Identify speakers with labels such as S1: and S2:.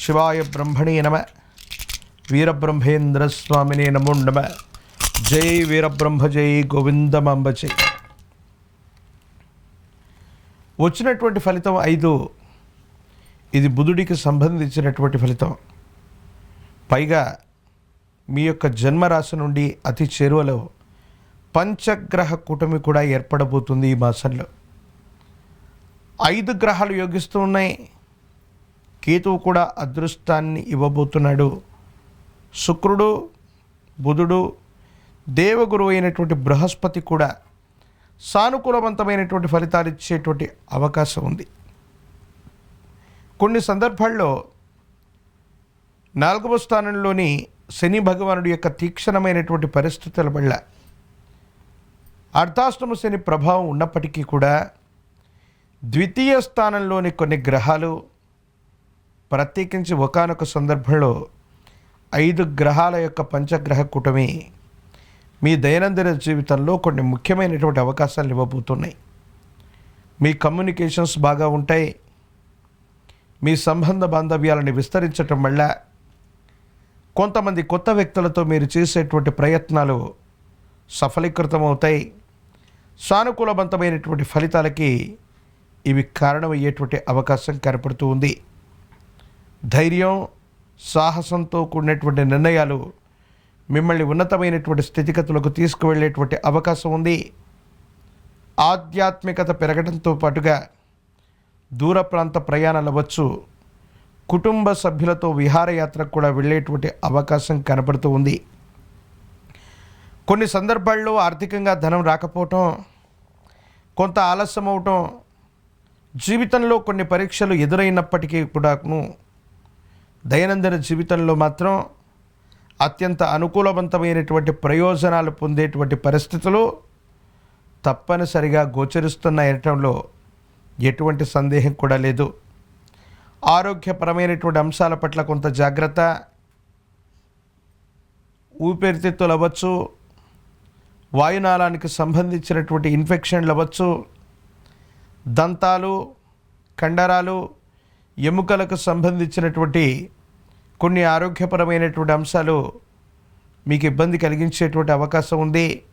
S1: శివాయ బ్రహ్మణే నమ. వీరబ్రహ్మేంద్ర స్వామినే నమో నమ. జై వీరబ్రహ్మ జై గోవిందమాంబ జై. వచ్చినటువంటి ఫలితం 5. ఇది బుధుడికి సంబంధించినటువంటి ఫలితం. పైగా మీ యొక్క జన్మరాశి నుండి అతి చేరువలో పంచగ్రహ కూటమి కూడా ఏర్పడబోతుంది ఈ మాసంలో. 5 గ్రహాలు యోగిస్తూ ఉన్నాయి. కేతువు కూడా అదృష్టాన్ని ఇవ్వబోతున్నాడు. శుక్రుడు, బుధుడు, దేవగురువు అయినటువంటి బృహస్పతి కూడా సానుకూలవంతమైనటువంటి ఫలితాలు ఇచ్చేటువంటి అవకాశం ఉంది. కొన్ని సందర్భాల్లో 4వ స్థానంలోని శని భగవానుడి యొక్క తీక్షణమైనటువంటి పరిస్థితుల వల్ల అర్ధాష్టమ శని ప్రభావం ఉన్నప్పటికీ కూడా ద్వితీయ స్థానంలోని కొన్ని గ్రహాలు, ప్రత్యేకించి ఒకానొక సందర్భంలో 5 గ్రహాల యొక్క పంచగ్రహ కూటమి మీ దైనందిన జీవితంలో కొన్ని ముఖ్యమైనటువంటి అవకాశాలు ఇవ్వబోతున్నాయి. మీ కమ్యూనికేషన్స్ బాగా ఉంటాయి. మీ సంబంధ బాంధవ్యాలను విస్తరించటం వల్ల కొంతమంది కొత్త వ్యక్తులతో మీరు చేసేటువంటి ప్రయత్నాలు సఫలీకృతమవుతాయి. సానుకూలవంతమైనటువంటి ఫలితాలకి ఇవి కారణమయ్యేటువంటి అవకాశం కనపడుతూ ఉంది. ధైర్యం, సాహసంతో కూడినటువంటి నిర్ణయాలు మిమ్మల్ని ఉన్నతమైనటువంటి స్థితిగతులకు తీసుకువెళ్ళేటువంటి అవకాశం ఉంది. ఆధ్యాత్మికత పెరగడంతో పాటుగా దూర ప్రాంత ప్రయాణాలు అవ్వచ్చు. కుటుంబ సభ్యులతో విహారయాత్రకు కూడా వెళ్ళేటువంటి అవకాశం కనపడుతూ ఉంది. కొన్ని సందర్భాల్లో ఆర్థికంగా ధనం రాకపోవటం, కొంత ఆలస్యం అవటం, జీవితంలో కొన్ని పరీక్షలు ఎదురైనప్పటికీ కూడాను దైనందిన జీవితంలో మాత్రం అత్యంత అనుకూలవంతమైనటువంటి ప్రయోజనాలు పొందేటువంటి పరిస్థితులు తప్పనిసరిగా గోచరిస్తున్నాయటంలో ఎటువంటి సందేహం కూడా లేదు. ఆరోగ్యపరమైనటువంటి అంశాల పట్ల కొంత జాగ్రత్త. ఊపిరితిత్తులు అవ్వచ్చు, వాయునాళానికి సంబంధించినటువంటి ఇన్ఫెక్షన్లు అవ్వచ్చు, దంతాలు, కండరాలు, ఎముకలకు సంబంధించినటువంటి కొన్ని ఆరోగ్యపరమైనటువంటి అంశాలు మీకు ఇబ్బంది కలిగించేటువంటి అవకాశం ఉంది.